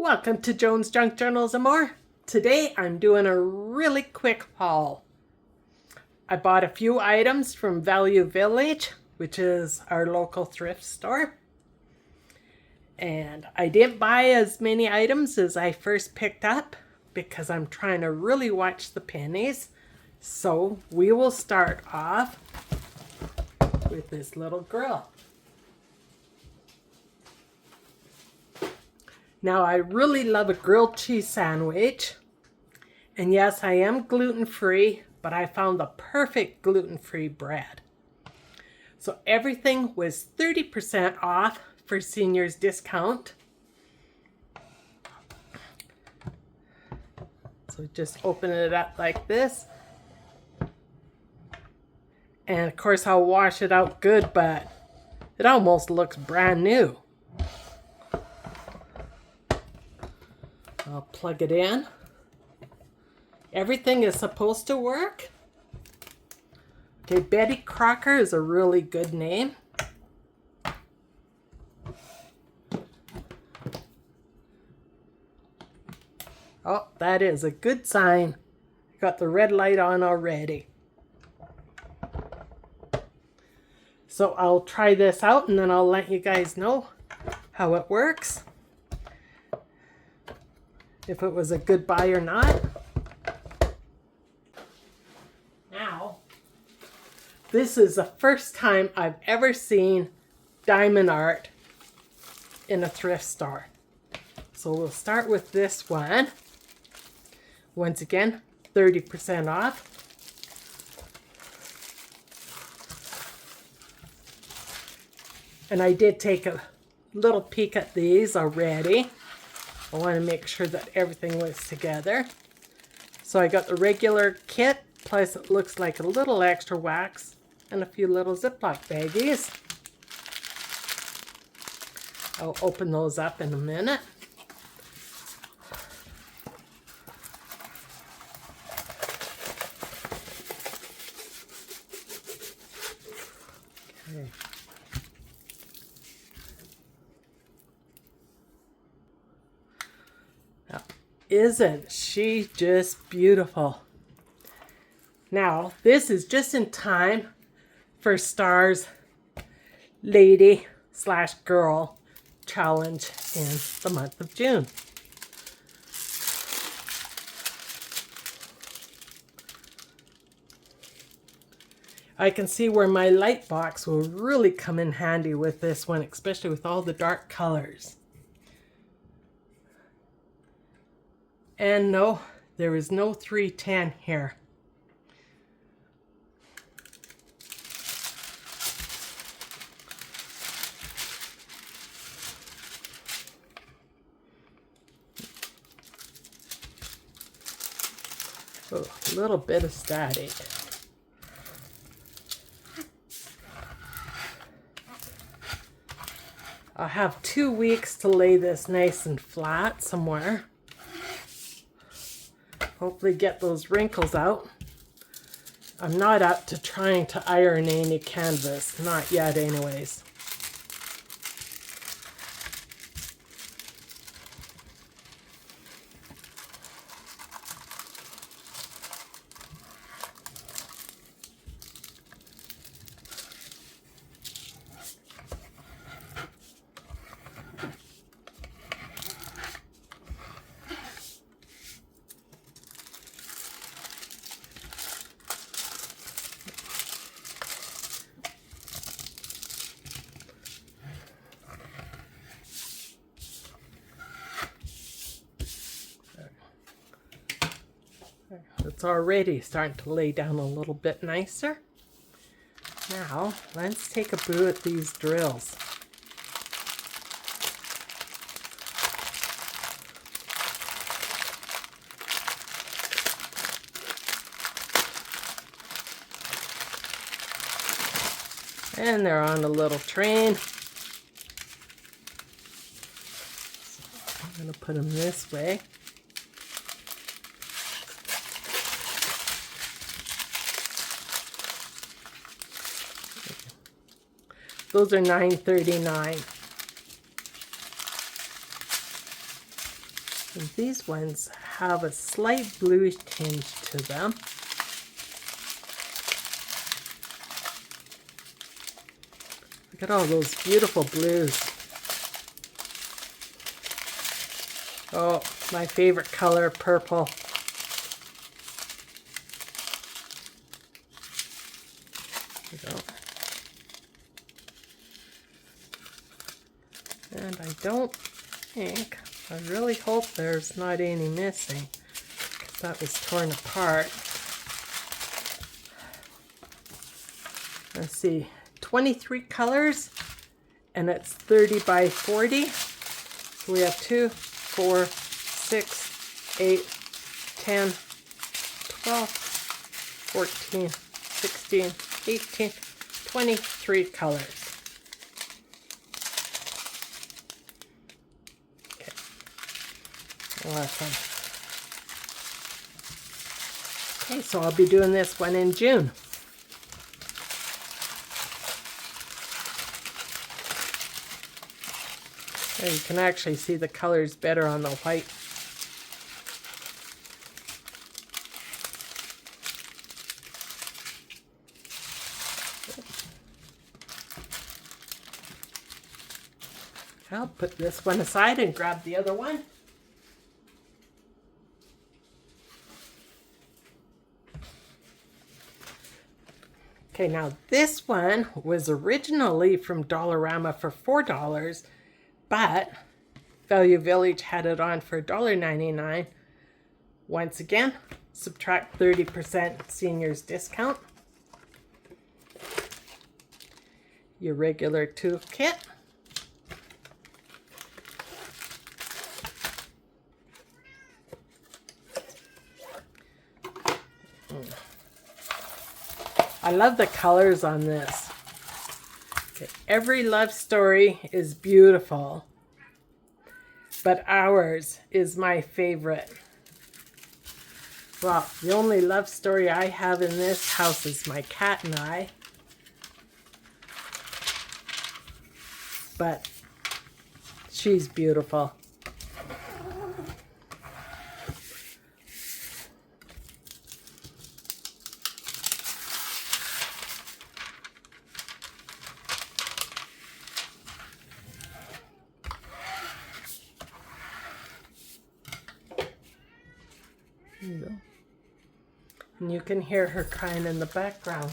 Welcome to Joan's Junk Journals and more. Today I'm doing a really quick haul. I bought a few items from Value Village, which is our local thrift store. And I didn't buy as many items as I first picked up because I'm trying to really watch the pennies. So we will start off with this little grill. Now, I really love a grilled cheese sandwich. And yes, I am gluten-free, but I found the perfect gluten-free bread. So everything was 30% off for seniors discount. So just open it up like this. And of course, I'll wash it out good, but it almost looks brand new. I'll plug it in. Everything is supposed to work. Okay, Betty Crocker is a really good name. Oh, that is a good sign. Got the red light on already. So I'll try this out and then I'll let you guys know how it works. If it was a good buy or not. Now, this is the first time I've ever seen diamond art in a thrift store. So we'll start with this one. Once again, 30% off. And I did take a little peek at these already. I want to make sure that everything was together. So I got the regular kit, plus it looks like a little extra wax and a few little Ziploc baggies. I'll open those up in a minute. Okay. Isn't she just beautiful? Now, this is just in time for Star's Lady/Girl challenge in the month of June. I can see where my light box will really come in handy with this one, especially with all the dark colors. And no, there is no 310 here. Oh, a little bit of static. I'll have 2 weeks to lay this nice and flat somewhere. Hopefully get those wrinkles out. I'm not up to trying to iron any canvas. Not yet anyways. It's already starting to lay down a little bit nicer. Now, let's take a brew at these drills. And they're on a little train. So I'm going to put them this way. Those are $9.39. And these ones have a slight bluish tinge to them. Look at all those beautiful blues. Oh, my favorite color, purple. There we go. And I don't think, I really hope there's not any missing, because that was torn apart. Let's see, 23 colors, and it's 30 by 40. So we have 2, 4, 6, 8, 10, 12, 14, 16, 18, 23 colors. Awesome. Okay, so I'll be doing this one in June. There you can actually see the colors better on the white. I'll put this one aside and grab the other one. Okay, now this one was originally from Dollarama for $4, but Value Village had it on for $1.99. Once again, subtract 30% seniors discount. Your regular toolkit. I love the colors on this. Okay, every love story is beautiful, but ours is my favorite. Well, the only love story I have in this house is my cat and I. But she's beautiful. There you go. And you can hear her crying in the background.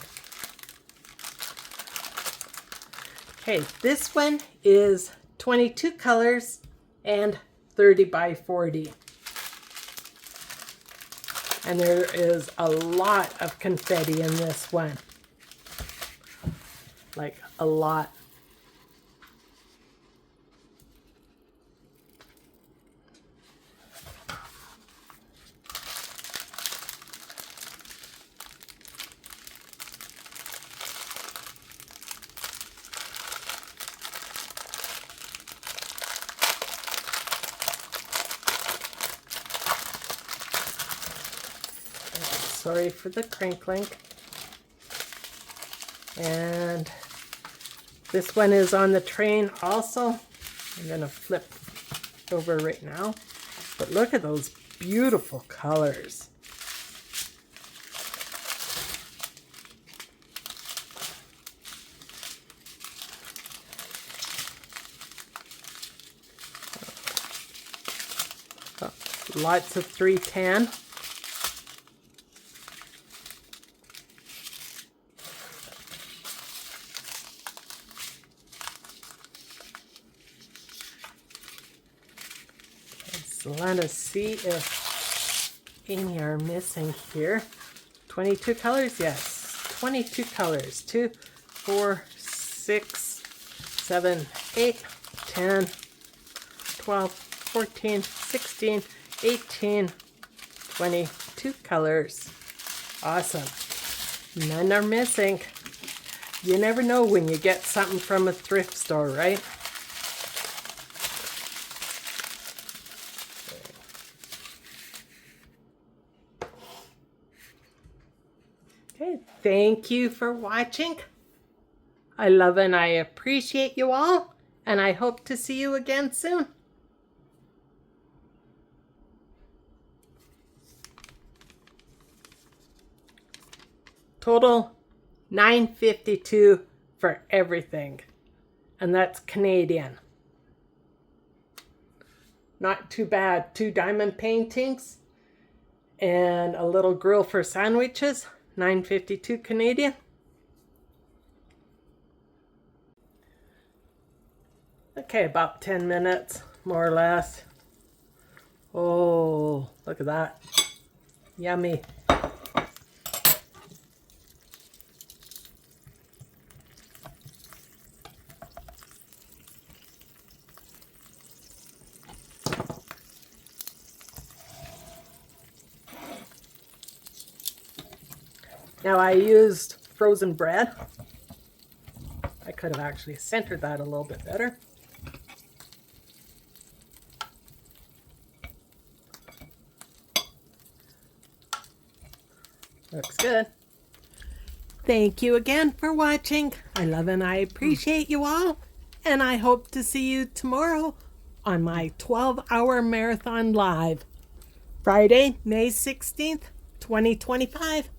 Okay, this one is 22 colors and 30 by 40. And there is a lot of confetti in this one. Like a lot. Sorry for the crinkling. And this one is on the train also. I'm going to flip over right now. But look at those beautiful colors. Oh, lots of 310. So let us see if any are missing here. 22 colors, yes. 22 colors. 2, 4, 6, 7, 8, 10, 12, 14, 16, 18, 22 colors. Awesome. None are missing. You never know when you get something from a thrift store, right? Okay, thank you for watching. I love and I appreciate you all, and I hope to see you again soon. Total $9.52 for everything. And that's Canadian. Not too bad. 2 diamond paintings and a little grill for sandwiches. $9.52 Canadian. Okay, about 10 minutes, more or less. Oh, look at that. Yummy. Now I used frozen bread. I could have actually centered that a little bit better. Looks good. Thank you again for watching. I love and I appreciate you all. And I hope to see you tomorrow on my 12-hour marathon live. Friday, May 16th, 2025.